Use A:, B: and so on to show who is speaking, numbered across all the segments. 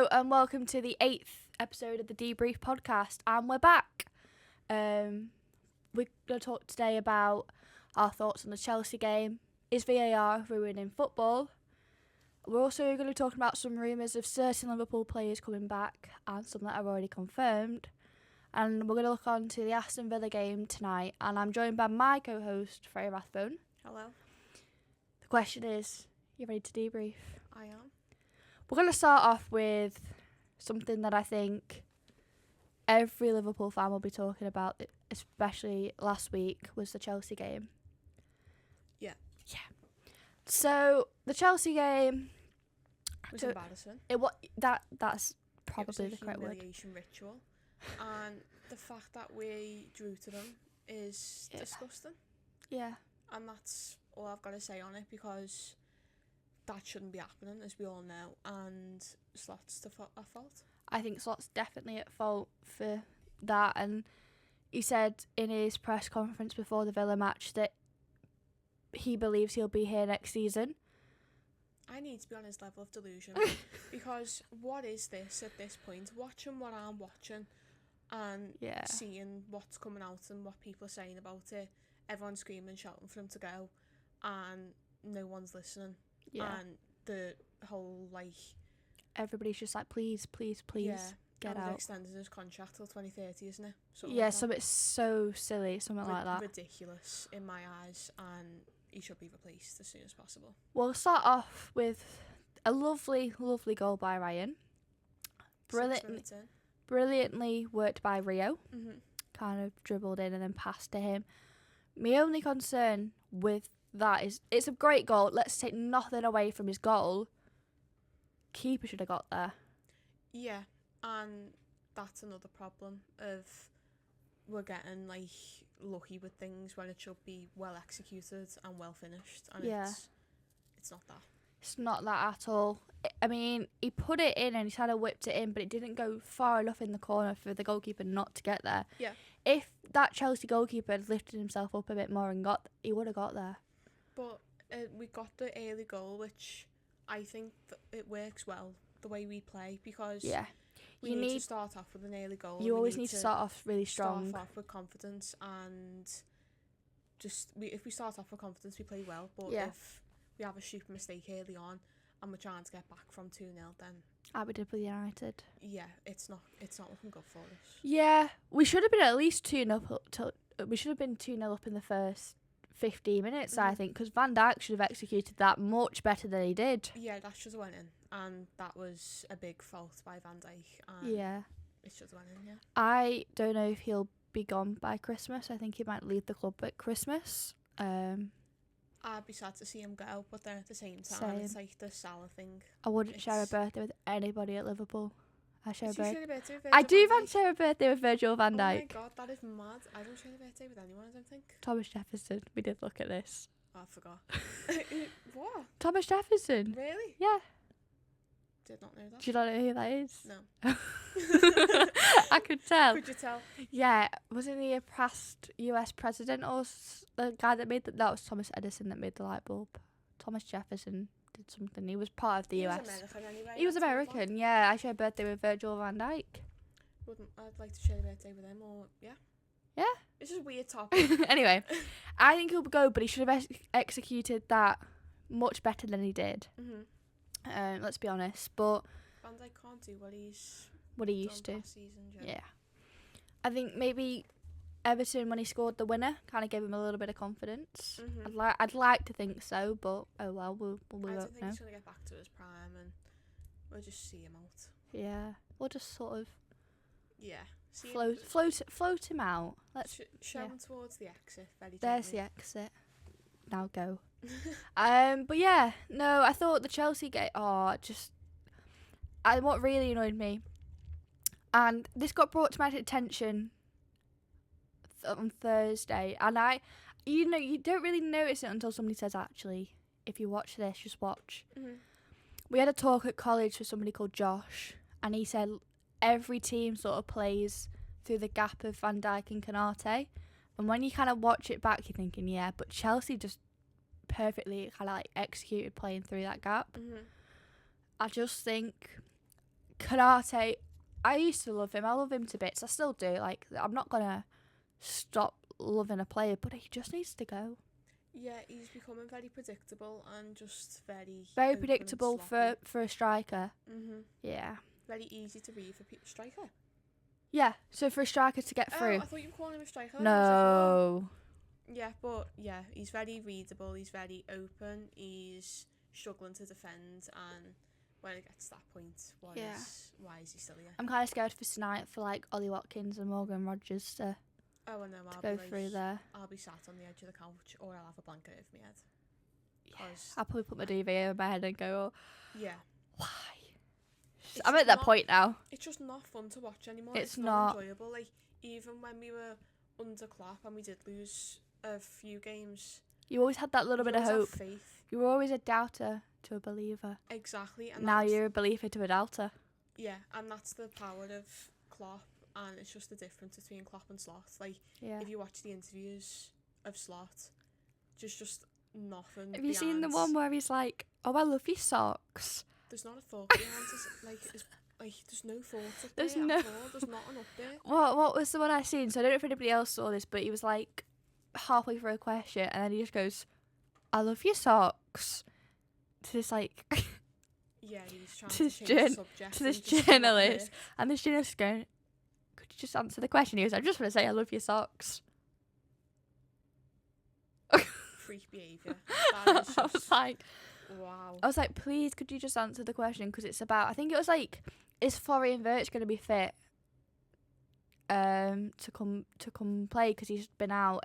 A: Hello and welcome to the 8th episode of the Debrief podcast, and we're back. We're going to talk today about our thoughts on the Chelsea game. Is VAR ruining football? We're also going to be talking about some rumours of certain Liverpool players coming back and some that are already confirmed. And we're going to look on to the Aston Villa game tonight, and I'm joined by my co-host, Freya Rathbone.
B: Hello.
A: The question is, you ready to debrief?
B: I am.
A: We're going to start off with something that I think every Liverpool fan will be talking about, especially last week, was the Chelsea game.
B: Yeah.
A: So, the Chelsea game...
B: It was embarrassing.
A: That's probably the correct word.
B: It was a humiliation ritual. And the fact that we drew to them is disgusting.
A: Yeah.
B: And that's all I've got to say on it, because that shouldn't be happening, as we all know. And Slot's at fault.
A: I think Slot's definitely at fault for that. And he said in his press conference before the Villa match that he believes he'll be here next season.
B: I need to be on his level of delusion. Because what is this at this point? Watching what I'm watching and seeing what's coming out and what people are saying about it. Everyone's screaming, shouting for him to go, and no one's listening.
A: Yeah.
B: And the whole,
A: everybody's just like, please, get out.
B: Extended his contract till 2030, isn't it?
A: So it's so silly, something like that.
B: Ridiculous in my eyes, and he should be replaced as soon as possible.
A: We'll start off with a lovely, lovely goal by Ryan. Brilliantly worked by Rio.
B: Mm-hmm.
A: Kind of dribbled in and then passed to him. My only concern with that is it's a great goal. Let's take nothing away from his goal. Keeper should have got there.
B: Yeah, and that's another problem of we're getting lucky with things when it should be well executed and well finished, and it's not that.
A: It's not that at all. I mean, he put it in and he kind of whipped it in, but it didn't go far enough in the corner for the goalkeeper not to get there.
B: Yeah.
A: If that Chelsea goalkeeper had lifted himself up a bit more and he would have got there.
B: But we got the early goal, which I think it works well the way we play, because we need to start off with an early goal.
A: You always need to start off really strong.
B: Start off with confidence, and if we start off with confidence, we play well. But if we have a stupid mistake early on and we're trying to get back from 2-0, then
A: we did with United.
B: Yeah, it's not looking good for us.
A: Yeah, we should have been at least 2-0 up. We should have been 2-0 up in the first 15 minutes, I think, because Van Dijk should have executed that much better than he did.
B: Yeah, that should have went in, and that was a big fault by Van Dijk. And it should have went in. Yeah. I
A: don't know if he'll be gone by Christmas. I think he might leave the club at Christmas.
B: I'd be sad to see him go, but then at the same time, it's like the Salah thing.
A: I wouldn't share a birthday with anybody at Liverpool. I share a birthday.
B: I
A: do share a birthday with Virgil van Dijk.
B: Oh my god, that is mad. I don't share a birthday with anyone, I don't think.
A: Thomas Jefferson. We did look at this.
B: Oh, I forgot. What?
A: Thomas Jefferson.
B: Really?
A: Yeah.
B: Did not know that.
A: Do you not know who that is?
B: No.
A: I could tell.
B: Could you tell?
A: Yeah. Wasn't he a past US president, or the guy that made that was Thomas Edison that made the light bulb? Thomas Jefferson did something. He was part of the US.
B: He was American anyway.
A: He was American, yeah. I share a birthday with Virgil van Dijk.
B: I'd like to share a birthday with him, or yeah. It's just a weird topic.
A: Anyway, I think he'll go, but he should have executed that much better than he did.
B: Mm-hmm.
A: Let's be honest, but
B: Van Dijk can't do what
A: he used to.
B: Last season,
A: yeah. I think maybe Everton, when he scored the winner, kind of gave him a little bit of confidence.
B: Mm-hmm.
A: I'd like to think so, but oh well, we
B: don't
A: won't
B: think
A: know.
B: he's gonna get back to his prime, and we'll just see him out.
A: Yeah, we'll just sort of float him out. Let's
B: show him towards the exit. Very
A: There's
B: gently.
A: the exit. Now go. But yeah, no, I thought the Chelsea game. What really annoyed me, and this got brought to my attention on Thursday, and you don't really notice it until somebody says, actually, if you watch this, just watch.
B: Mm-hmm.
A: We had a talk at college with somebody called Josh, and he said every team sort of plays through the gap of Van Dijk and Konate, and when you kind of watch it back, you're thinking, yeah, but Chelsea just perfectly kind of executed playing through that gap.
B: Mm-hmm.
A: I just think Kanate, I used to love him. I love him to bits. I still do. Like, I'm not going to stop loving a player, but he just needs to go.
B: Yeah, he's becoming very predictable and just very
A: predictable for a striker. Yeah.
B: Very easy to read for striker.
A: Yeah, so for a striker to get through.
B: Oh, I thought you were calling him a striker.
A: No.
B: Yeah, but yeah, he's very readable. He's very open. He's struggling to defend, and when it gets to that point, why is he still here?
A: I'm kind of scared for tonight for like Ollie Watkins and Morgan Rogers to
B: Oh, I know.
A: go through there.
B: I'll be sat on the edge of the couch, or I'll have a blanket over my head.
A: Yeah. I'll probably put my duvet over my head and go,
B: yeah.
A: Why? I'm at that point now.
B: It's just not fun to watch anymore.
A: It's not
B: enjoyable. Like, even when we were under Klopp and we did lose a few games,
A: you always had that little bit of hope.
B: Faith.
A: You were always a doubter to a believer.
B: Exactly. And
A: now you're a believer to a doubter.
B: Yeah, and that's the power of Klopp, and it's just the difference between Klopp and Slot. Like, if you watch the interviews of Slot, just nothing.
A: Have you seen the one where he's like, "Oh, I love your socks"?
B: There's not a thought behind it. There's no thought up
A: there's
B: there
A: no
B: at all. There's not an update.
A: What was the one I seen? So I don't know if anybody else saw this, but he was like halfway through a question and then he just goes, "I love your socks," to this like
B: yeah, he's trying to change the subject
A: to this journalist, and this journalist is going, "Could you just answer the question?" He goes, "I just want to say I love your socks."
B: Freak behaviour. That is just,
A: I was like,
B: wow.
A: I was like, please, could you just answer the question? Because it's about, I think it was like, is Florian Wirtz going to be fit to come play? Because he's been out.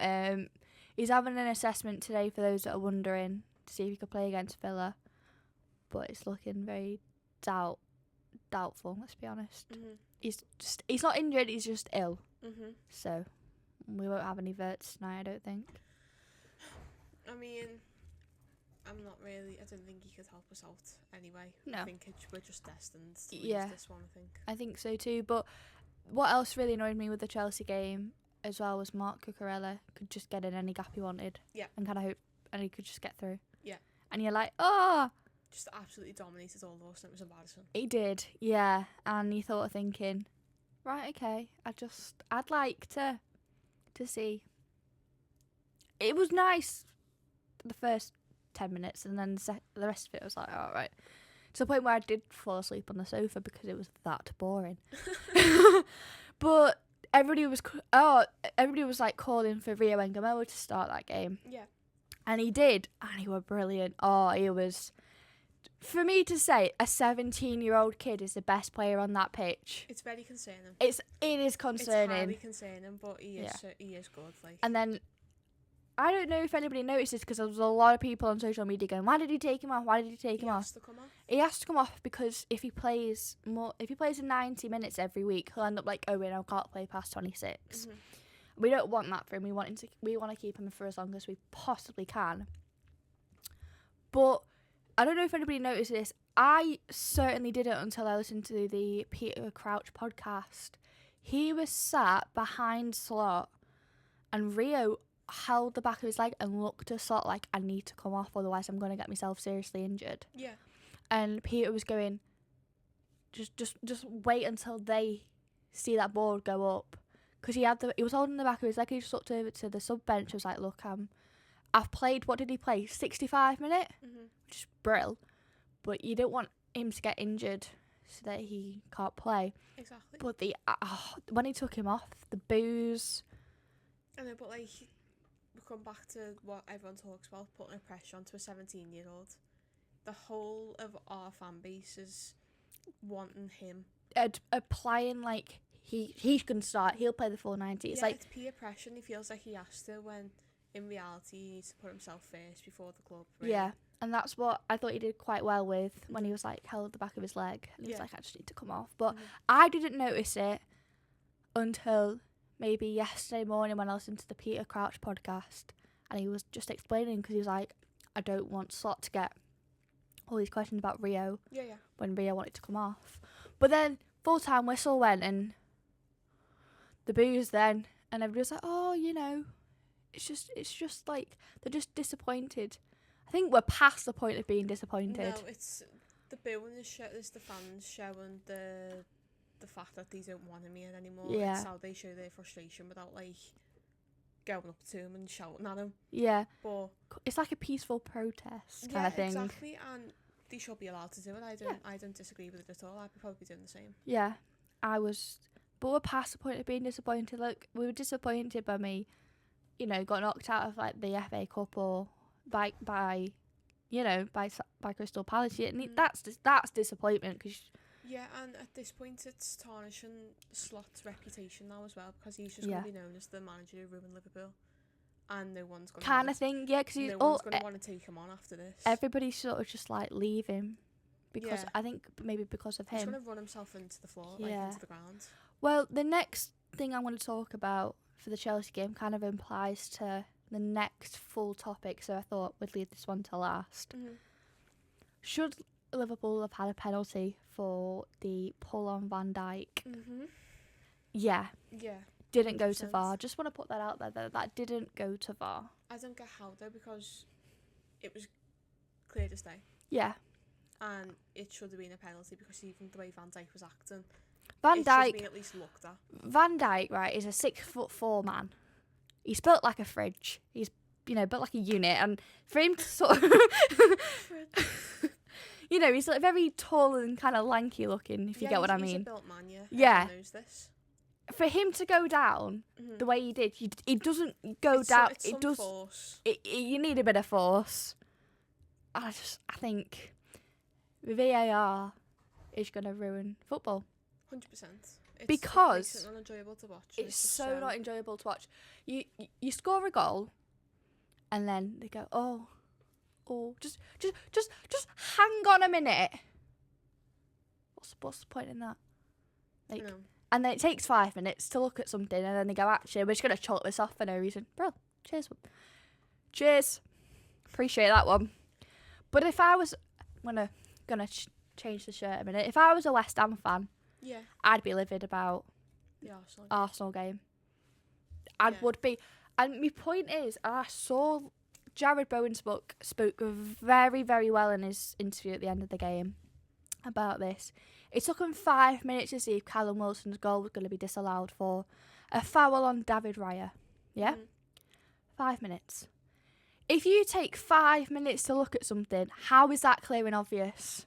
A: He's having an assessment today for those that are wondering to see if he could play against Villa, but it's looking very doubtful. Let's be honest. He's not injured. He's just ill. So we won't have any Wirtz tonight, I don't think.
B: I mean, I don't think he could help us out anyway.
A: No.
B: I think we're just destined to lose this one, I think. I
A: think so too, but what else really annoyed me with the Chelsea game as well was Mark Cucurella could just get in any gap he wanted.
B: Yeah.
A: And kind of hope, and he could just get through.
B: Yeah.
A: And you're like, oh!
B: Just absolutely dominated all those, and it was embarrassing.
A: He did, yeah. And you thought of thinking, right, okay, I'd like to see. It was nice the first 10 minutes, and then the rest of it was like, all right. To the point where I did fall asleep on the sofa because it was that boring. But everybody was like calling for Rio Engamoa to start that game.
B: Yeah. And
A: he did, and he was brilliant. Oh, he was. For me to say a 17-year-old kid is the best player on that pitch,
B: it's very concerning.
A: It is concerning.
B: It's highly concerning, but he is good. Like.
A: And then I don't know if anybody noticed this because there was a lot of people on social media going, "Why did he take him off? Why did he take him off?" He has to come off because if he plays in 90 minutes every week, he'll end up like Owen. I can't play past 26. We don't want that for him. We want to keep him for as long as we possibly can. But I don't know if anybody noticed this. I certainly didn't until I listened to the Peter Crouch podcast. He was sat behind Slot, and Rio held the back of his leg and looked at Slot like, I need to come off, otherwise I'm going to get myself seriously injured.
B: Yeah.
A: And Peter was going, just wait until they see that board go up. Because he was holding the back of his leg. He just looked over to the sub bench. I was like, look, I've played, what did he play? 65 minutes? Which is brill. But you don't want him to get injured so that he can't play.
B: Exactly.
A: But when he took him off, the boos.
B: I know, but like, we come back to what everyone talks about, putting a pressure onto a 17-year-old. The whole of our fan base is wanting him.
A: Applying like he can start, he'll play the full 90. It's like
B: it's peer pressure, and he feels like he has to, when in reality he needs to put himself first before the club. Really.
A: Yeah, and that's what I thought he did quite well with when he was like held the back of his leg. And he was like, I just need to come off. But I didn't notice it until maybe yesterday morning when I listened to the Peter Crouch podcast, and he was just explaining, because he was like, I don't want Slot to get all these questions about Rio when Rio wanted to come off. But then full-time whistle went, and the boos then, and everybody was like, oh, it's just like, they're just disappointed. I think we're past the point of being disappointed.
B: No, The booing is the fans showing the fact that they don't want him here anymore.
A: Yeah.
B: It's how they show their frustration without like going up to him and shouting at him.
A: Yeah.
B: But
A: it's like a peaceful protest kind of thing.
B: Exactly, and they should be allowed to do it. I don't disagree with it at all. I'd probably be doing the same.
A: Yeah, but we're past the point of being disappointed. Like, we were disappointed by me, got knocked out of like the FA Cup or by Crystal Palace. That's disappointment because.
B: Yeah, and at this point it's tarnishing Slot's reputation now as well, because he's just going to be known as the manager who ruined Liverpool, and no one's going to
A: kind of thing. Yeah, because
B: no one's going to want to take him on after this.
A: Everybody's sort of just like leave him because I think maybe because of him.
B: He's going to run himself into the floor, like into the ground.
A: Well, the next thing I want to talk about for the Chelsea game kind of implies to the next full topic, so I thought we'd leave this one to last.
B: Mm-hmm.
A: Should Liverpool have had a penalty for the pull on Van Dijk?
B: Mm-hmm.
A: Yeah. Didn't 100%. Go to VAR. Just want to put that out there that didn't go to VAR.
B: I don't get how though, because it was clear as day.
A: Yeah.
B: And it should have been a penalty, because even the way Van Dijk was acting,
A: Van Dijk
B: should be at least looked at.
A: Van Dijk, right, is a 6'4" man. He's built like a fridge. He's built like a unit, and for him to sort of he's like very tall and kind of lanky looking, if you get what I mean.
B: He's a built man, yeah.
A: Yeah.
B: Everyone knows this.
A: For him to go down the way he did, he doesn't go down.
B: It does. Force.
A: You need a bit of force. I think VAR is going to ruin football.
B: 100%.
A: Because
B: it's unenjoyable to watch.
A: It's so not enjoyable to watch. You score a goal, and then they go, oh, just hang on a minute. What's the point in that? Like, and then it takes 5 minutes to look at something, and then they go, actually, we're just gonna chalk this off for no reason. Bro, cheers. Appreciate that one. But if I was gonna change the shirt a minute, if I was a West Ham fan, I'd be livid about
B: the
A: Arsenal game. Would be. And my point is, I saw Jared Bowen spoke very, very well in his interview at the end of the game about this. It took him 5 minutes to see if Callum Wilson's goal was going to be disallowed for a foul on David Raya. Yeah? 5 minutes. If you take 5 minutes to look at something, how is that clear and obvious?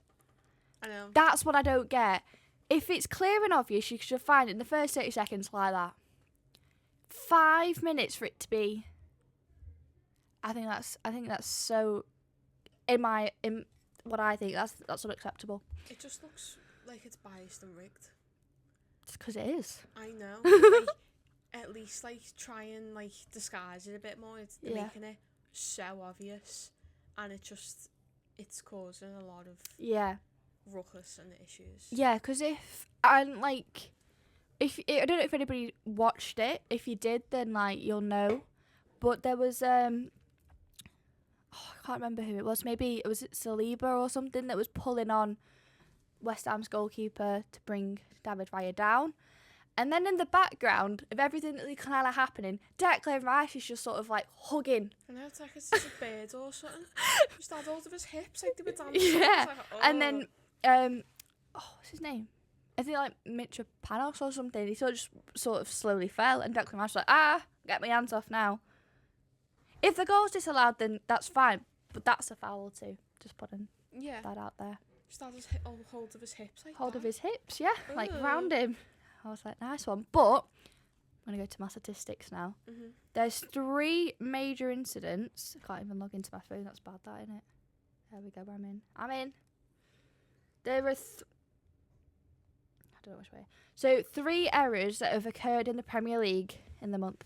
B: I know.
A: That's what I don't get. If it's clear and obvious, you should find it in the first 30 seconds like that. 5 minutes for it to be. I think that's so. In what I think, that's unacceptable.
B: It just looks like it's biased and rigged.
A: It's because it is.
B: I know. At least try and disguise it a bit more. They're making it so obvious, and it's causing a lot of ruckus and issues.
A: Yeah, because I don't know if anybody watched it. If you did, then you'll know. But there was I can't remember who it was. Maybe it was Saliba or something that was pulling on West Ham's goalkeeper to bring David Raya down. And then in the background of everything that kind of happening, Declan Rice is just sort of hugging.
B: I know, it's like it's just a bird or something. Just had hold of his hips like they were dancing.
A: Yeah. And then what's his name? I think Mitropanos or something. He just sort of slowly fell, and Declan Rice was like, get my hands off now. If the goal's disallowed, then that's fine, but that's a foul too. Just putting that out there.
B: Just had hold of his hips
A: hold of his hips, yeah, round him. I was like, nice one. But I'm going to go to my statistics now.
B: Mm-hmm.
A: There's 3 major incidents. I can't even log into my phone. That's bad, that, isn't it? There we go. I'm in. There are... I don't know which way. So 3 errors that have occurred in the Premier League in the month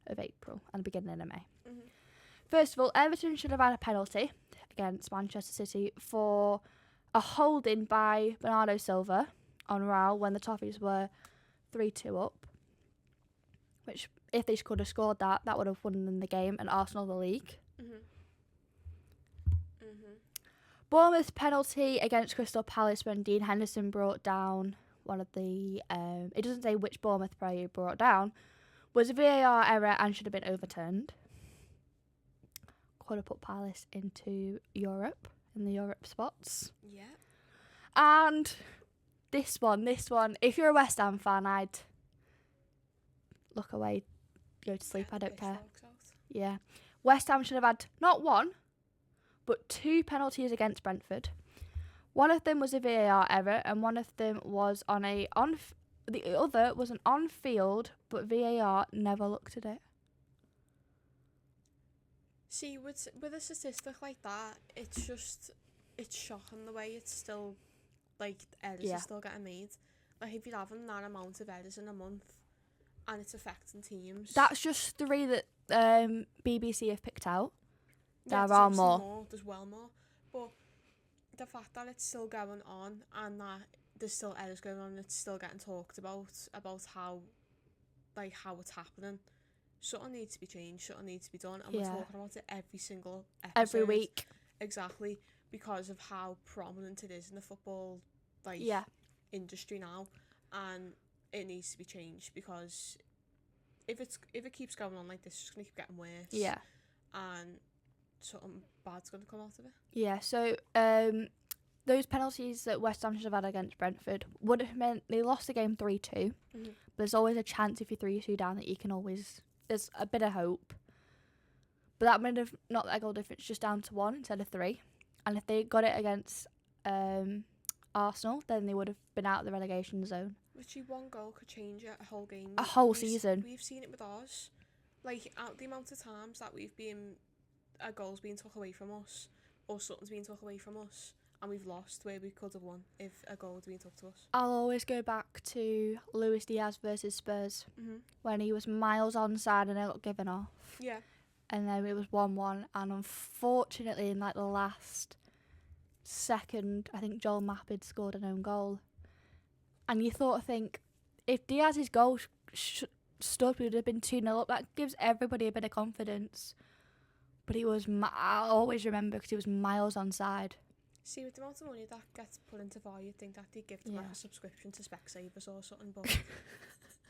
A: of April and the beginning of May.
B: Mm-hmm.
A: First of all, Everton should have had a penalty against Manchester City for a holding by Bernardo Silva on Raul when the Toffees were 3-2 up, which if they could have scored that would have won them the game and Arsenal the league. Bournemouth's penalty against Crystal Palace when Dean Henderson brought down one of the it doesn't say which Bournemouth player he brought down, was a VAR error and should have been overturned. Could have put Palace into Europe, in the Europe spots.
B: Yeah.
A: And this one. If you're a West Ham fan, I'd look away, go to sleep. I don't care. Yeah. West Ham should have had not one, but 2 penalties against Brentford. One of them was a VAR error, and one of them was the other was an on-field, but VAR never looked at it.
B: See, with a statistic like that, it's shocking the way it's still, like, errors are still getting made. Like, if you're having that amount of errors in a month, and it's affecting teams.
A: That's just 3 that BBC have picked out.
B: Yeah,
A: there are more.
B: There's well more. But the fact that it's still going on, and that there's still errors going on, and it's still getting talked about how it's happening. Something needs to be changed, something needs to be done, and we're talking about it every single episode.
A: Every week.
B: Exactly, because of how prominent it is in the football industry now, and it needs to be changed, because if it keeps going on like this, it's just going to keep getting worse.
A: Yeah.
B: And something bad's going to come out of it.
A: Yeah, so those penalties that West Ham should have had against Brentford would have meant they lost the game 3-2.
B: Mm-hmm.
A: But there's always a chance if you're 3-2 down that you can always... There's a bit of hope. But that would have not that goal difference, just down to 1 instead of 3. And if they got it against Arsenal, then they would have been out of the relegation zone.
B: Literally, one goal could change a whole game.
A: A whole season.
B: We've seen it with ours. Like, the amount of times that a goal's been took away from us, or something's been took away from us, and we've lost where we could have won if a goal had been took to us.
A: I'll always go back to Luis Diaz versus Spurs, when he was miles onside and it got given off.
B: Yeah.
A: And then it was 1-1, and unfortunately in like the last second, I think Joel Mappid scored an own goal. And you think, if Diaz's goal stood, we would have been 2-0 up. That gives everybody a bit of confidence. But he was, I always remember, because he was miles onside.
B: See, with the amount of money that gets put into VAR, you'd think that they'd give them like a subscription to Specsavers or something, but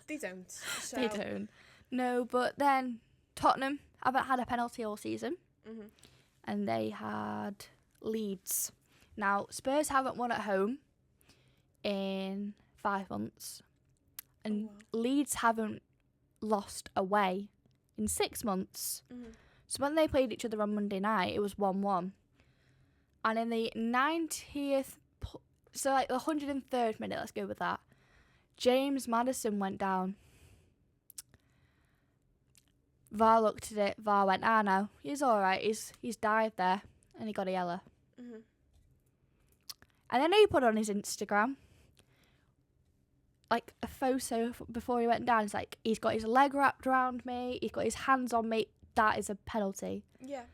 B: they don't. So.
A: They don't. No, but then Tottenham haven't had a penalty all season, and they had Leeds. Now, Spurs haven't won at home in 5 months, and Leeds haven't lost away in 6 months. So when they played each other on Monday night, it was 1-1. And in the 90th, so like the 103rd minute, let's go with that, James Maddison went down. VAR looked at it, VAR went, no, he's alright, he's dived there, and he got a yellow. And then he put on his Instagram, like, a photo before he went down. It's like, he's got his leg wrapped around me, he's got his hands on me, that is a penalty.
B: Yeah.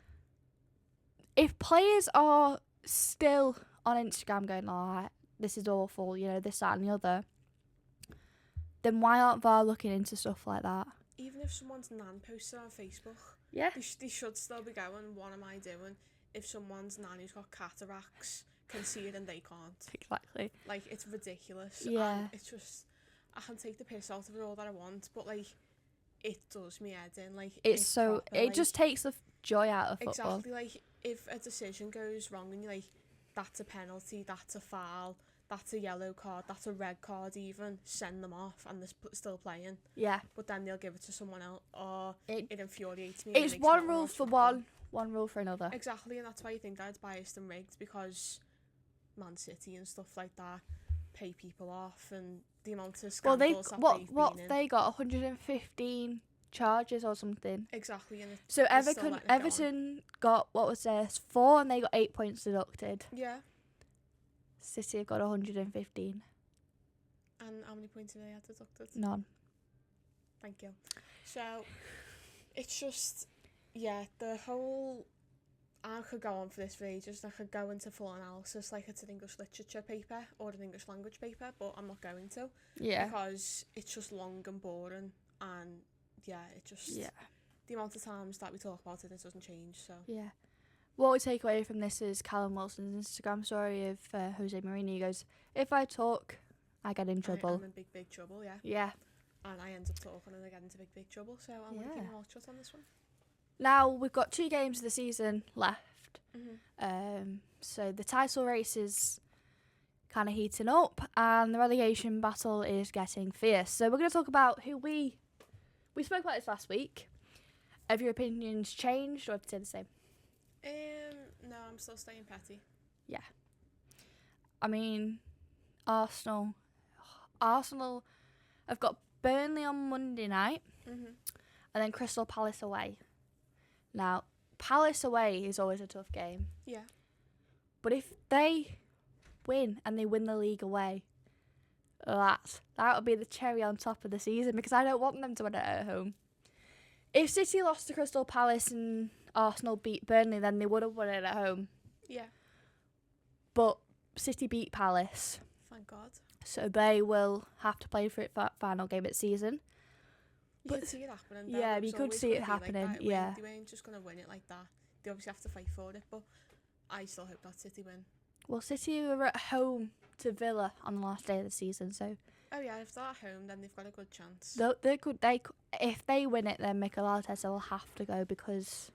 A: If players are still on Instagram going, this is awful, this, that and the other, then why aren't VAR looking into stuff like that?
B: Even if someone's nan posted on Facebook, they should still be going, what am I doing? If someone's nan who's got cataracts can see it and they can't.
A: Exactly.
B: Like, it's ridiculous.
A: Yeah.
B: And it's just, I can take the piss out of it all that I want, but, like, it does me head in. Like,
A: it's so, proper, it just takes the joy out of football.
B: Exactly. Like, if a decision goes wrong and you're like, that's a penalty, that's a foul, that's a yellow card, that's a red card even, send them off, and they're still playing.
A: Yeah.
B: But then they'll give it to someone else. Oh, it infuriates me.
A: It's one rule for one rule for another.
B: Exactly, and that's why you think that it's biased and rigged, because Man City and stuff like that pay people off, and the amount of scandals
A: they got 115 charges or something.
B: Exactly. And
A: so Everton got, what was this, 4, and they got 8 points deducted.
B: Yeah.
A: City have got 115.
B: And how many points have they had deducted?
A: None.
B: Thank you. So, it's just, the whole, I could go on for this for ages, I could go into full analysis like it's an English literature paper or an English language paper, but I'm not going to.
A: Yeah.
B: Because it's just long and boring, and it just, the amount of times that we talk about it doesn't change, so.
A: Yeah. What we take away from this is Callum Wilson's Instagram story of Jose Mourinho. He goes, if I talk, I get in trouble.
B: I'm in big trouble, yeah.
A: Yeah.
B: And I end up talking and I get into big trouble, so I'm going to keep my mouth shut on this one.
A: Now, we've got 2 games of the season left. So the title race is kind of heating up, and the relegation battle is getting fierce. So we're going to talk about who we spoke about this last week. Have your opinions changed or have they stayed the same?
B: No, I'm still staying petty.
A: Yeah. I mean, Arsenal have got Burnley on Monday night, and then Crystal Palace away. Now, Palace away is always a tough game.
B: Yeah.
A: But if they win and they win the league away, that would be the cherry on top of the season, because I don't want them to win it at home. If City lost to Crystal Palace and Arsenal beat Burnley, then they would have won it at home.
B: Yeah.
A: But City beat Palace.
B: Thank God.
A: So they will have to play for it for final game of the season.
B: You could see it happening.
A: Yeah, you could see it happening.
B: Like
A: yeah.
B: They weren't just going to win it like that. They obviously have to fight for it, but I still hope that City win.
A: Well, City were at home to Villa on the last day of the season, so...
B: Oh yeah, if they're at home, then they've got a good chance.
A: They could, if they win it, then Mikel Arteta will have to go, because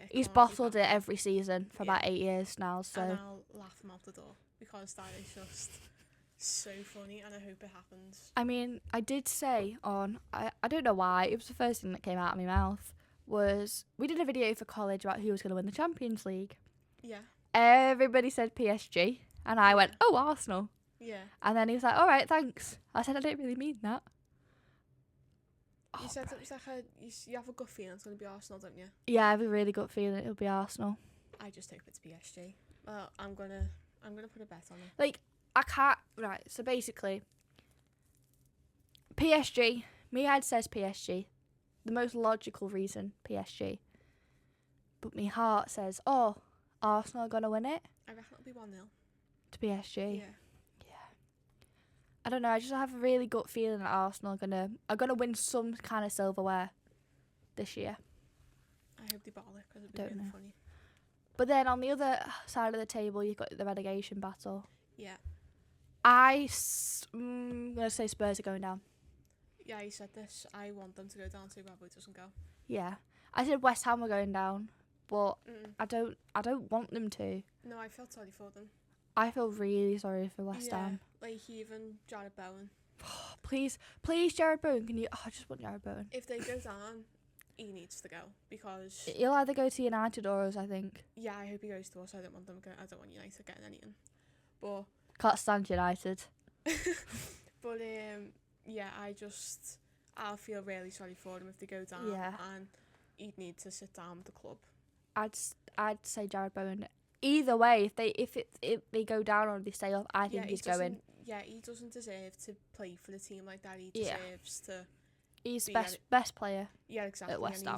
A: he's bottled it every season for about 8 years now. So
B: and I'll laugh him out the door, because that is just so funny, and I hope it happens.
A: I mean, I did say I don't know why, it was the first thing that came out of my mouth, was we did a video for college about who was going to win the Champions League.
B: Yeah.
A: Everybody said PSG, and I went, oh, Arsenal.
B: Yeah.
A: And then he was like, all right, thanks. I said, I don't really mean that.
B: You said it was like you have a good feeling it's going to be Arsenal, don't you?
A: Yeah, I have a really good feeling it'll be Arsenal.
B: I just hope it's PSG. Well, I'm gonna put a bet on it.
A: Like, I can't... Right, so basically, PSG, my head says PSG. The most logical reason, PSG. But my heart says, oh, Arsenal are going to win it?
B: I reckon it'll be 1-0.
A: To PSG?
B: Yeah.
A: I don't know, I just have a really gut feeling that Arsenal are gonna win some kind of silverware this year.
B: I hope they bottle it, because it'd be really funny.
A: But then on the other side of the table, you've got the relegation battle.
B: Yeah.
A: I'm going to say Spurs are going down.
B: Yeah, you said this. I want them to go down so Robbo doesn't go.
A: Yeah. I said West Ham were going down, but I don't want them to.
B: No, I felt sorry for them.
A: I feel really sorry for West Ham.
B: Like even Jared Bowen.
A: Please, Jared Bowen. Can you? Oh, I just want Jared Bowen.
B: If they go down, he needs to go, because
A: he'll either go to United or us, I think.
B: Yeah, I hope he goes to us. I don't want United getting anything. But
A: can't stand United.
B: But I'll feel really sorry for him if they go down.
A: Yeah.
B: And he'd need to sit down with the club.
A: I'd say Jared Bowen. Either way, if they go down or they stay up, I think he's going.
B: Yeah, he doesn't deserve to play for the team like that. He deserves to.
A: He's best player.
B: Yeah, exactly.
A: At West Ham.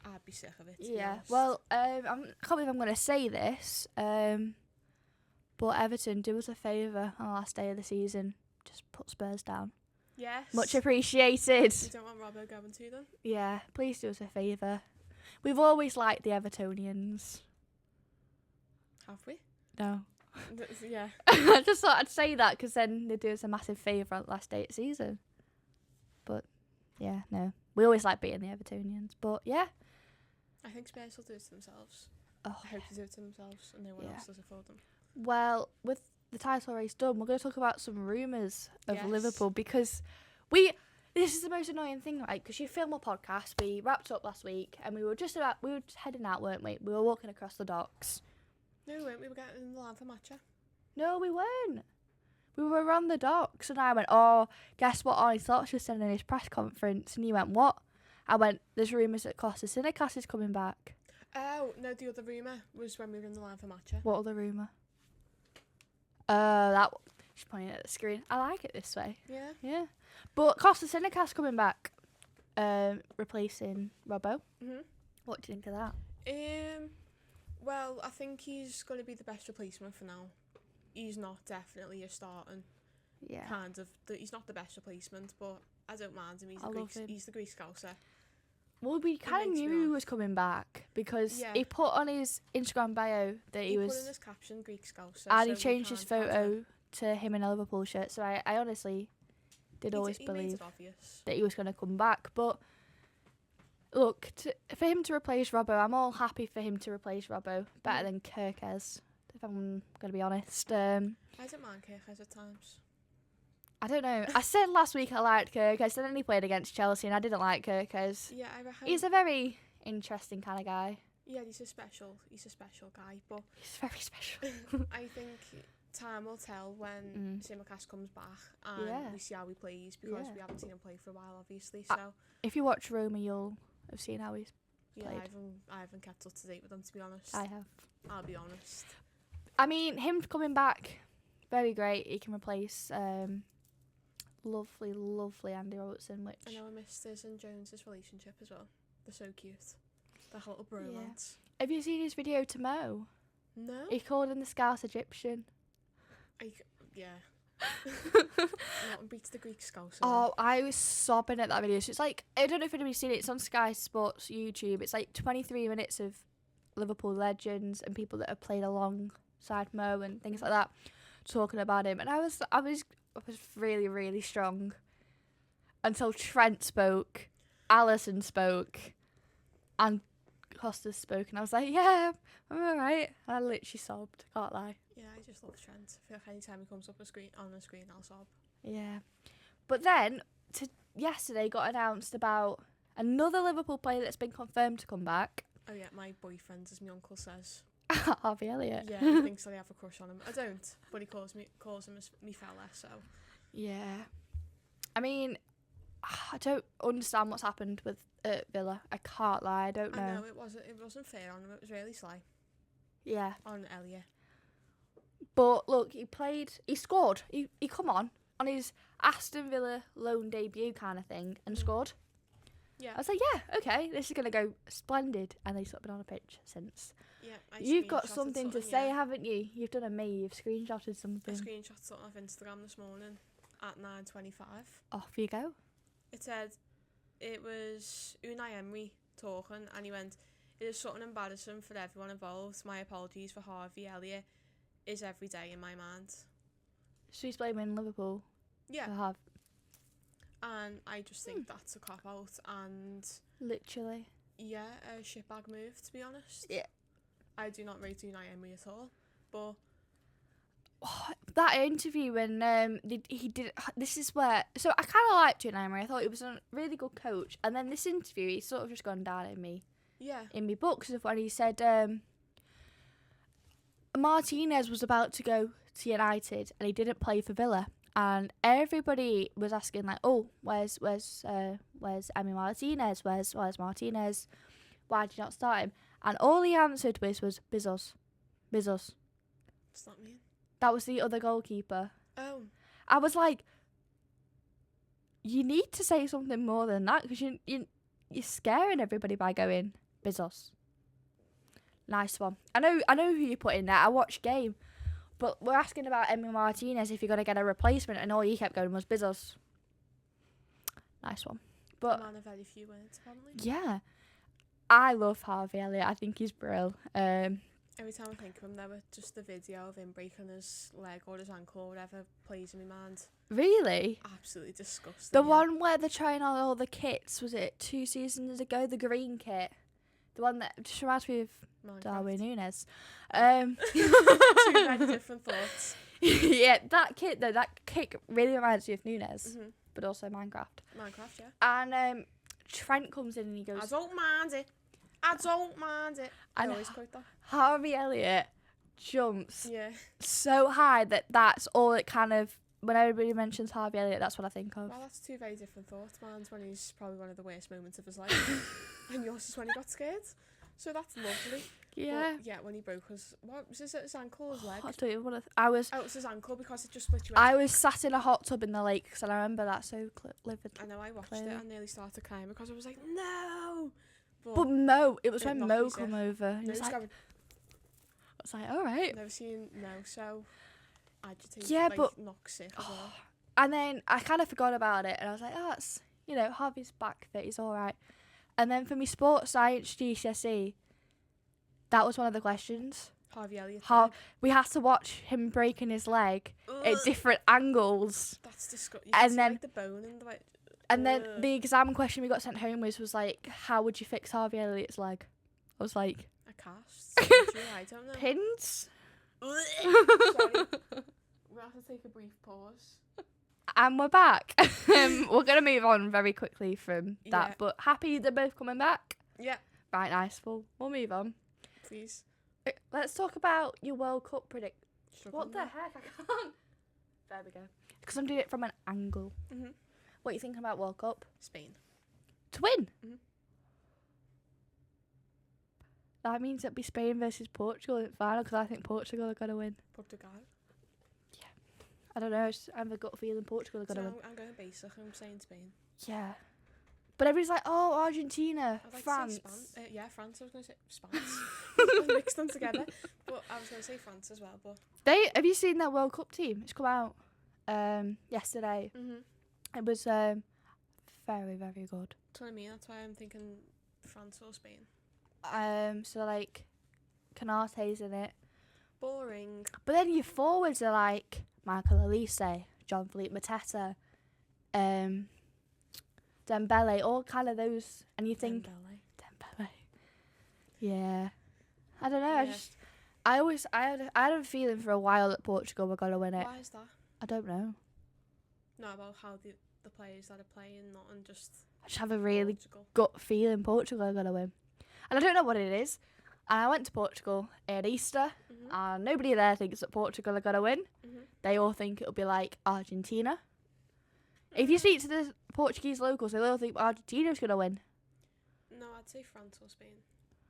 B: I'd be sick of it.
A: Yeah. Well, I can't believe I'm going to say this. But Everton, do us a favour on the last day of the season. Just put Spurs down.
B: Yes.
A: Much appreciated.
B: You don't want Robbo going to them?
A: Yeah, please do us a favour. We've always liked the Evertonians.
B: Have we?
A: No.
B: Yeah.
A: I just thought I'd say that, because then they do us a massive favour on the last day of the season. But, yeah, no. We always like beating the Evertonians. But, yeah.
B: I think Spurs will do it to themselves.
A: Oh,
B: I hope they do it to themselves and no one else does it for them.
A: Well, with the title race done, we're going to talk about some rumours of Liverpool, because this is the most annoying thing, right? Because you film a podcast, we wrapped up last week, and we were just heading out, weren't we? We were walking across the docks.
B: No, we weren't. We were getting in the line for matcha.
A: No, we weren't. We were on the docks, and I went, oh, guess what Arnie Slot's just said in his press conference? And you went, what? I went, there's rumours that Costa Synecas is coming back.
B: Oh, no, the other rumour was when we were in the line for matcha.
A: What other rumour? That one. She's pointing at the screen. I like it this way.
B: Yeah.
A: Yeah. But Costa Synecas coming back, replacing Robbo.
B: Mhm.
A: What do you think of that?
B: Well, I think he's going to be the best replacement for now. He's not definitely a starting.
A: Yeah.
B: He's not the best replacement, but I don't mind him. He's the Greek Scouser.
A: Well, we kind of knew he was coming back, because he put on his Instagram bio that he was...
B: He put in his caption, Greek Scouser.
A: And he changed his photo to him in a Liverpool shirt, so I honestly did always believe that he was going to come back. But, look, for him to replace Robbo, I'm all happy for him to replace Robbo. Better than Kirkes, if I'm going to be honest.
B: I don't mind Kirkes at times.
A: I don't know. I said last week I liked Kirkes, and then he played against Chelsea, and I didn't like Kirkes.
B: Yeah, I reckon.
A: He's a very interesting kind of guy.
B: Yeah, he's a special guy, but
A: he's very special.
B: I think time will tell when Tsimikas comes back and we see how he plays, because we haven't seen him play for a while, obviously. So
A: if you watch Roma, you'll have seen how he's played.
B: I haven't kept up to date with him, to be honest.
A: I have.
B: I'll be honest.
A: I mean, him coming back, very great. He can replace lovely Andy Robertson, which
B: I know I missed his and Jones's relationship as well. They're so cute. The little bromance.
A: Have you seen his video to Mo?
B: No.
A: He called him the Scouse Egyptian.
B: Yeah. Nothing beats the Greek Scouse.
A: Oh, I was sobbing at that video. So it's like, I don't know if anybody's seen it. It's on Sky Sports YouTube. It's like 23 minutes of Liverpool legends and people that have played alongside Mo and things like that, talking about him. And I was really, really strong until Trent spoke, Alisson spoke, and Costa spoke, and I was like, yeah, I'm alright. I literally sobbed, can't lie.
B: Yeah, I just love Trent. I feel like anytime he comes up on the screen, I'll sob.
A: Yeah. But then, yesterday got announced about another Liverpool player that's been confirmed to come back.
B: Oh yeah, my boyfriend, as my uncle says.
A: Harvey Elliott.
B: Yeah, he thinks that I have a crush on him. I don't, but he calls him as me fella, so.
A: Yeah. I mean, I don't understand what's happened with Villa. I can't lie, I don't know.
B: I know, it wasn't fair on him, it was really sly.
A: Yeah.
B: On Elliot.
A: But look, he scored. He come on his Aston Villa loan debut kind of thing and scored.
B: Yeah.
A: I was like, yeah, okay, this is going to go splendid. And he's been on a pitch since.
B: Yeah,
A: you've got something to say, haven't you? You've done you've screenshotted something.
B: I screenshot something off Instagram this morning at 9:25.
A: Off you go.
B: It said, it was Unai Emery talking, and he went, "It is something embarrassing for everyone involved. My apologies for Harvey Elliott is every day in my mind."
A: So he's blaming Liverpool.
B: Yeah.
A: For Harvey.
B: And I just think that's a cop out, and
A: literally. Yeah,
B: a shitbag move, to be honest.
A: Yeah.
B: I do not rate Unai Emery at all, but
A: that interview when he did, this is where, so I kind of liked Unai Emery. I thought he was a really good coach, and then this interview he's sort of just gone down in me.
B: Yeah.
A: In my books of when he said Martinez was about to go to United and he didn't play for Villa, and everybody was asking like, oh, where's Emi Martinez? Where's Martinez? Why did you not start him? And all he answered was Bizos.
B: What's that mean?
A: That was the other goalkeeper.
B: Oh.
A: I was like, you need to say something more than that, because you're scaring everybody by going Bizos. Nice one. I know who you put in there. I watched game, but we're asking about Emi Martinez if you're gonna get a replacement, and all you kept going was Bizos. Nice one. But
B: a man of very few words, apparently.
A: Yeah, I love Harvey Elliott. I think he's brilliant.
B: Every time I think of him, just the video of him breaking his leg or his ankle or whatever plays in my mind.
A: Really?
B: Absolutely disgusting.
A: The one where they're trying on all the kits, was it 2 seasons ago? The green kit. The one that just reminds me of Darwin Núñez.
B: Two very different thoughts.
A: Yeah, that kit though, that kit really reminds me of Núñez, but also Minecraft.
B: Minecraft, yeah.
A: And Trent comes in and he goes,
B: I don't mind it. I always quote that.
A: Harvey Elliott jumps
B: yeah.
A: so high that's all it kind of, when everybody mentions Harvey Elliott, that's what I think of.
B: Well, that's two very different thoughts. Mine's when he's probably one of the worst moments of his life, and yours is when he got scared. So that's lovely.
A: Yeah.
B: But yeah, when he broke his his ankle, his leg.
A: I don't even want to. It was
B: his ankle, because it just split you.
A: I was sat in a hot tub in the lake, and I remember that so vividly.
B: I know, I watched it and nearly started crying because I was like, no.
A: But Mo, it was when Mo come over. And
B: I
A: was like, all right.
B: Never seen Mo so agitated.
A: Yeah,
B: like,
A: but
B: knock sick as well.
A: And then I kind of forgot about it, and I was like, oh, that's, Harvey's back fit, he's all right. And then for me sports science GCSE, that was one of the questions.
B: Harvey Elliott.
A: We had to watch him breaking his leg at different angles.
B: That's disgusting.
A: And then
B: like the bone and the like.
A: And then the exam question we got sent home was like, how would you fix Harvey Elliott's leg? I was like,
B: a cast. I don't know.
A: Pins?
B: Sorry. We'll have to take a brief pause.
A: And we're back. We're going to move on very quickly from that,
B: Yeah.
A: but happy they're both coming back.
B: Yeah.
A: Right, nice. We'll move on.
B: Please.
A: Let's talk about your World Cup predict. What the
B: Struggling
A: heck? I can't. There we go. Because I'm doing it from an angle.
B: there. Mhm.
A: What are you thinking about World Cup?
B: Spain.
A: To win?
B: Mhm.
A: That means it'd be Spain versus Portugal in the final, because I think Portugal are going to win.
B: Portugal.
A: I don't know. I have a gut feeling Portugal are
B: So
A: going to win.
B: I'm going basic. I'm saying Spain.
A: Yeah. But everybody's like, oh, Argentina,
B: I'd like
A: France.
B: to say yeah, France. I was going to say France. I mixed them together. But I was going to say France as well. But
A: Have you seen that World Cup team? It's come out yesterday. It was very, very good.
B: that's what I mean. That's why I'm thinking France or Spain.
A: So like, Canate's in it.
B: Boring.
A: But then your forwards are like Michael Elise, John Philippe Mateta, Dembele, all kind of those. And you think Dembele. Yeah. I don't know.
B: Yeah.
A: I had a feeling for a while that Portugal were gonna win it.
B: Why is that?
A: I don't know.
B: No, about how the players that are playing, not on just
A: I just have a really
B: Portugal.
A: gut feeling Portugal are gonna win, and I don't know what it is. And I went to Portugal at Easter, and nobody there thinks that Portugal are gonna win. They all think it'll be like Argentina. If you speak to the Portuguese locals, they all think Argentina's gonna win.
B: No, I'd say France or Spain.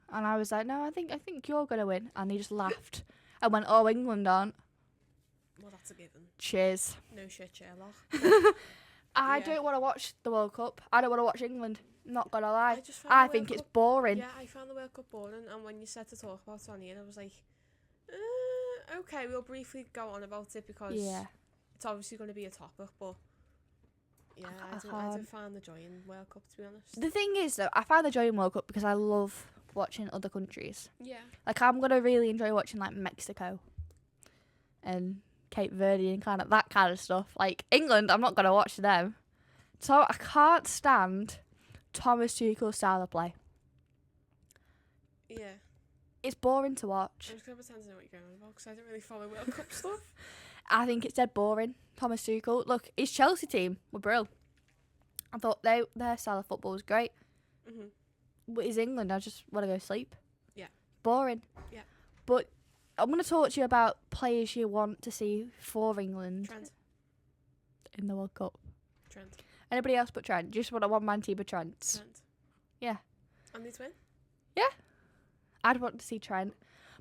A: And I was like, no, I think you're gonna win. And he just laughed. I went, oh, England aren't.
B: Well, that's a given.
A: Cheers.
B: No shit, Sherlock.
A: I
B: Yeah.
A: don't want to watch the World Cup. I don't want to watch England. I'm not gonna lie.
B: just found
A: I
B: the
A: think
B: World
A: it's
B: Cup-
A: boring.
B: Yeah, I found the World Cup boring, and when you said to talk about it on here, I was like, okay, we'll briefly go on about it because
A: Yeah.
B: it's obviously going to be a topic, but yeah, I don't find the joy in World Cup, to be honest.
A: The thing is, though, I find the joy in World Cup because I love watching other countries.
B: Yeah.
A: Like, I'm gonna really enjoy watching like Mexico and Cape Verde and kind of that kind of stuff. Like England, I'm not gonna watch them. So I can't stand Thomas Tuchel's style of play.
B: Yeah.
A: It's boring to watch.
B: I'm just going to pretend to know what you're going on about because I don't really follow World Cup stuff.
A: I think it's dead boring. Thomas Tuchel. Look, his Chelsea team were brilliant. I thought their style of football was great. But his England, I just want to go sleep.
B: Yeah.
A: Boring.
B: Yeah.
A: But I'm going to talk to you about players you want to see for England
B: Trent.
A: in the World Cup.
B: Trent.
A: Anybody else but Trent? Just want a one-man team of Trents.
B: Trent.
A: Yeah.
B: And they twin?
A: I'd want to see Trent.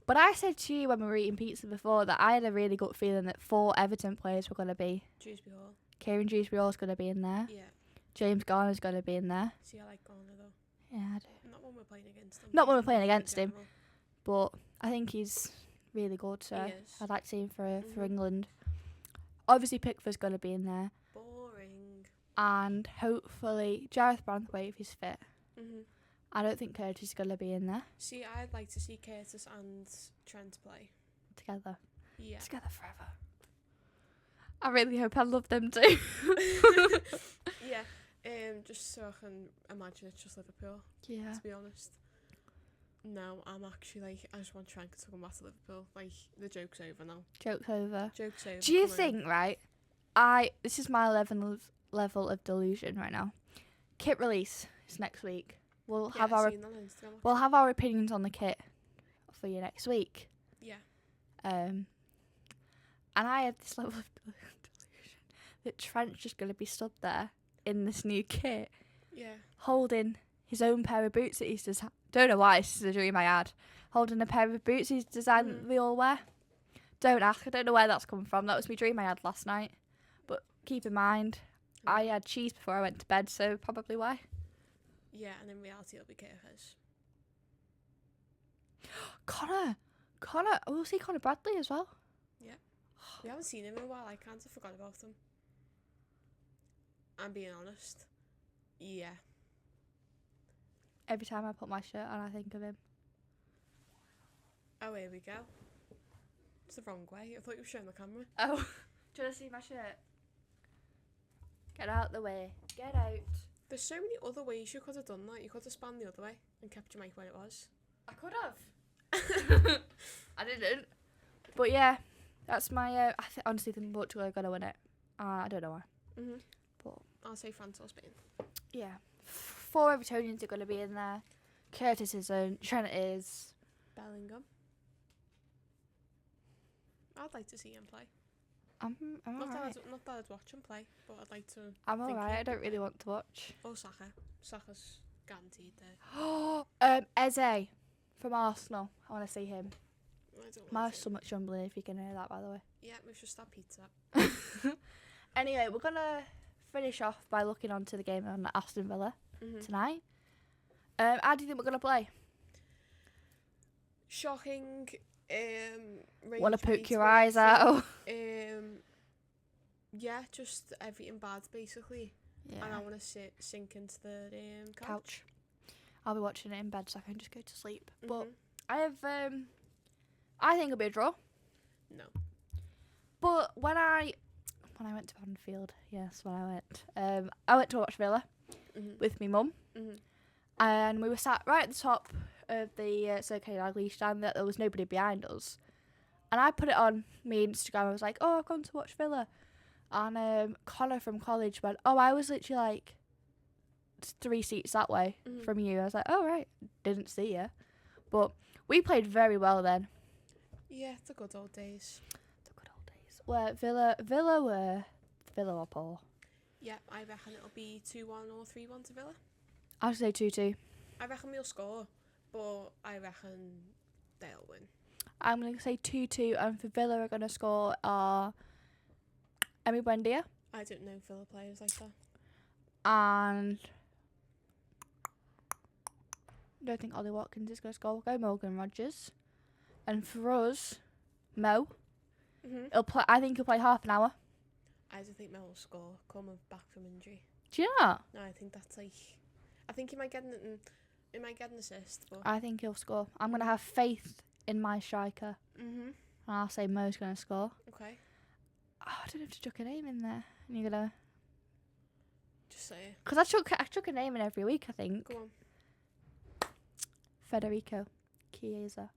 A: But I said to you when we were eating pizza before that I had a really good feeling that 4 Everton players were going to be.
B: Dewsbury Hall.
A: Kieran Dewsbury-Hall's going to be in there.
B: Yeah.
A: James Garner's going to be in there.
B: See, I like Garner though.
A: Yeah, I do.
B: Not when we're playing against him.
A: Not when we're
B: just
A: playing
B: in
A: against him.
B: general.
A: But I think he's really good, so
B: He is.
A: I'd like to see him for
B: Mhm.
A: England. Obviously, Pickford's going to be in there.
B: Boring.
A: And hopefully, Gareth Branthwaite, if he's fit.
B: Mhm.
A: I don't think Curtis is going to be in there
B: See, I'd like to see Curtis and Trent play.
A: together.
B: Yeah.
A: Together forever. I really hope I love them too.
B: Yeah. Just so I can imagine it's just Liverpool,
A: Yeah.
B: to be honest. No, I'm actually like, I just want Trent to come back to Liverpool. Like, the joke's over now.
A: Joke's over.
B: Joke's over.
A: Do you
B: come on.
A: think, right? This is my level of delusion right now. Kit release is next week. We'll
B: Yeah,
A: have
B: I've
A: our
B: seen that on Instagram,
A: we'll have our opinions on the kit for you next week.
B: Yeah.
A: And I had this level of delusion that Trent's just going to be stood there in this new kit,
B: Yeah.
A: holding his own pair of boots that he's designed. Don't know why, this is a dream I had. Holding a pair of boots he's designed that we all wear. Don't ask, I don't know where that's coming from. That was my dream I had last night. But keep in mind, I had cheese before I went to bed, so probably why.
B: Yeah, and in reality it'll be KFS.
A: Connor, we'll see Connor Bradley as well.
B: We haven't seen him in a while. I kind of forgot about him. I'm being honest. Yeah.
A: Every time I put my shirt on, I think of him.
B: Oh, here we go. It's the wrong way. I thought you were showing the camera.
A: Oh, do you want to see my shirt? Get out the way. Get out.
B: There's so many other ways you could have done that. You could have spanned the other way and kept your mic where it was.
A: I could have. I didn't. But yeah, that's my. Honestly think Portugal are gonna win it. I don't know why.
B: Mhm.
A: But
B: I'll say France or Spain.
A: yeah, 4 Evertonians are gonna be in there. Curtis isn't. Trent is.
B: Bellingham. I'd like to see him play.
A: I'm
B: Not
A: alright.
B: that I'd watch him play, but I'd like to.
A: I'm
B: think
A: alright.
B: he'd
A: I don't
B: play.
A: really want to watch.
B: Or Saka. Saka's guaranteed there.
A: Eze from Arsenal. I want to see him.
B: I don't
A: My
B: like it.
A: stomach's rumbling if you can hear that, by the way.
B: Yeah, we've just had pizza.
A: Anyway, we're gonna finish off by looking onto the game on Aston Villa tonight. How do you think we're gonna play?
B: Shocking.
A: Want to poke your eyes out?
B: Yeah, just everything bad basically.
A: Yeah.
B: And I want to sink into the couch.
A: I'll be watching it in bed so I can just go to sleep. But
B: Mhm.
A: I think it'll be a draw.
B: No.
A: But when I went to Anfield, yes, when I went to watch Villa with my mum, and we were sat right at the top of the Circuit Leash stand. That there was nobody behind us, and I put it on my Instagram. I was like, "Oh, I've gone to watch Villa," and Connor from college went, "Oh, I was literally like 3 seats that way from you." I was like, "Oh right, didn't see you," but we played very well then.
B: Yeah, the good old days.
A: Where Villa were poor.
B: Yeah, I reckon it'll be 2-1 or 3-1 to Villa.
A: I'd say 2-2.
B: I reckon we'll score, but I reckon they'll win.
A: I'm going to say 2-2, and for Villa are going to score Emi Buendia
B: I don't know Villa players like that.
A: and I don't think Ollie Watkins is going to score. We'll go Morgan Rogers. And for us, Mo. I think he'll play half an hour.
B: I don't think Mel will score coming back from injury.
A: Do you know that?
B: No, I think that's like. I think he might get an assist, but.
A: I think he'll score. I'm going to have faith in my striker. And I'll say Mo's going to score.
B: Okay.
A: Oh, I don't have to chuck a name in there. And you're going to.
B: Just say it.
A: Because I chuck a name in every week, I think.
B: Go on.
A: Federico Chiesa.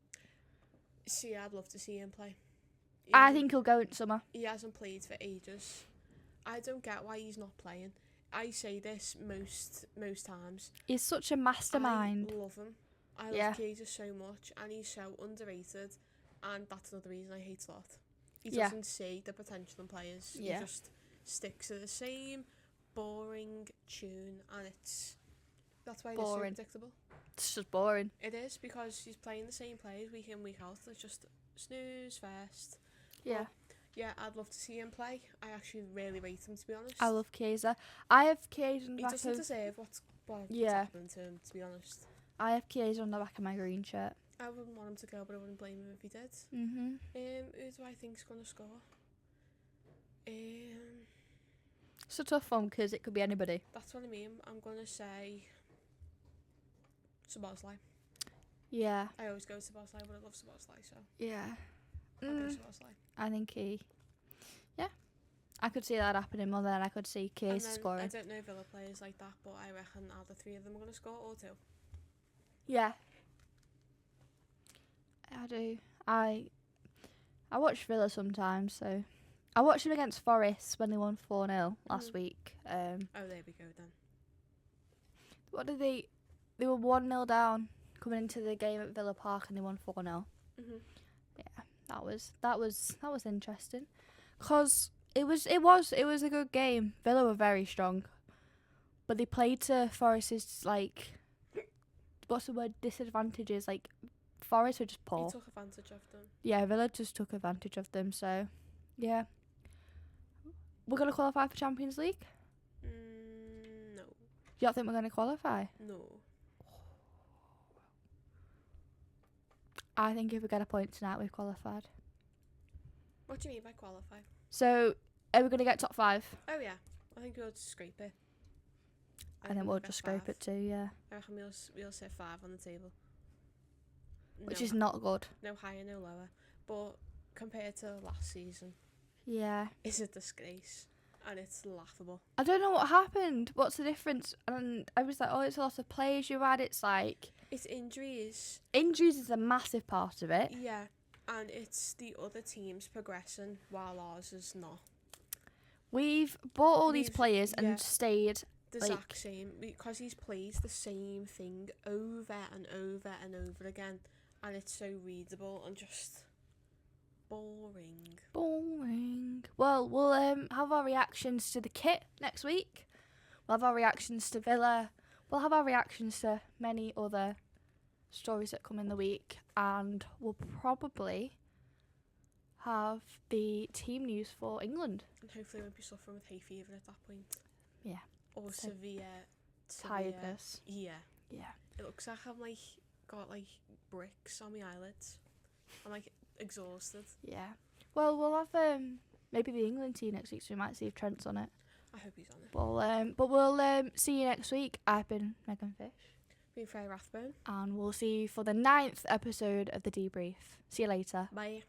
B: See, I'd love to see him play.
A: I think he'll go in summer.
B: He hasn't played for ages. I don't get why he's not playing. I say this most times.
A: He's such a mastermind.
B: I love him. I love Chiesa so much, and he's so underrated. And that's another reason I hate Slot. He doesn't see the potential in players. He just sticks to the same boring tune, and that's why it's so predictable.
A: It's just boring.
B: It is, because he's playing the same players week in, week out. It's just snooze fest.
A: Yeah.
B: But yeah, I'd love to see him play. I actually really rate him, to be honest.
A: I love Chiesa. I have Chiesa on the
B: He
A: back
B: doesn't
A: of...
B: deserve what's happening to him, to be honest.
A: I have Chiesa on the back of my green shirt.
B: I wouldn't want him to go, but I wouldn't blame him if he did. Who do I think's going to score?
A: It's a tough one, because it could be anybody.
B: That's what I mean. I'm going to say Szoboszlai.
A: Yeah.
B: I always go Szoboszlai, but I love Szoboszlai, so
A: Yeah.
B: I'll go Szoboszlai.
A: I think yeah. I could see that happening more than I could see Chiesa scoring.
B: I don't know Villa players like that, but I reckon either 3 of them are going to score or 2.
A: Yeah. I do. I watch Villa sometimes, so I watched them against Forest when they won 4-0 last week.
B: Oh, there we go then.
A: What did they were 1-0 down coming into the game at Villa Park, and they won 4-0. Yeah, that was interesting, cause it was a good game. Villa were very strong, but they played to Forest's what's the word, disadvantages. Like Forest were just poor.
B: He took advantage of them.
A: Yeah, Villa just took advantage of them. So yeah, we're gonna qualify for Champions League.
B: No.
A: You don't think we're gonna qualify?
B: No.
A: I think if we get a point tonight, we've qualified.
B: What do you mean by qualify?
A: So, are we going to get top 5?
B: Oh, yeah. I think we'll just scrape it.
A: I think we'll just scrape it too, yeah.
B: I reckon we'll sit 5 on the table.
A: Which is not good.
B: No higher, no lower. But compared to last season,
A: yeah,
B: it's a disgrace. And it's laughable.
A: I don't know what happened. What's the difference? And I was like, oh, it's a lot of players you had. It's like...
B: It's injuries.
A: Injuries is a massive part of it.
B: Yeah. And it's the other teams progressing while ours is not.
A: We've bought all these players and stayed
B: the exact same, because he's plays the same thing over and over and over again, and it's so readable and just boring.
A: Well, we'll have our reactions to the kit next week. We'll have our reactions to Villa. We'll have our reactions to many other stories that come in the week, and we'll probably have the team news for England.
B: And hopefully won't be suffering with hay fever at that point.
A: Yeah.
B: Or severe
A: tiredness.
B: Yeah.
A: Yeah.
B: It looks like I've got bricks on my eyelids. I'm exhausted.
A: Yeah. Well, we'll have maybe the England team next week, so we might see if Trent's on it.
B: I hope he's on it.
A: Well, but we'll see you next week. I've been Megan Fish.
B: Been Freya Rathbone.
A: And we'll see you for the 9th episode of the Debrief. See you later.
B: Bye.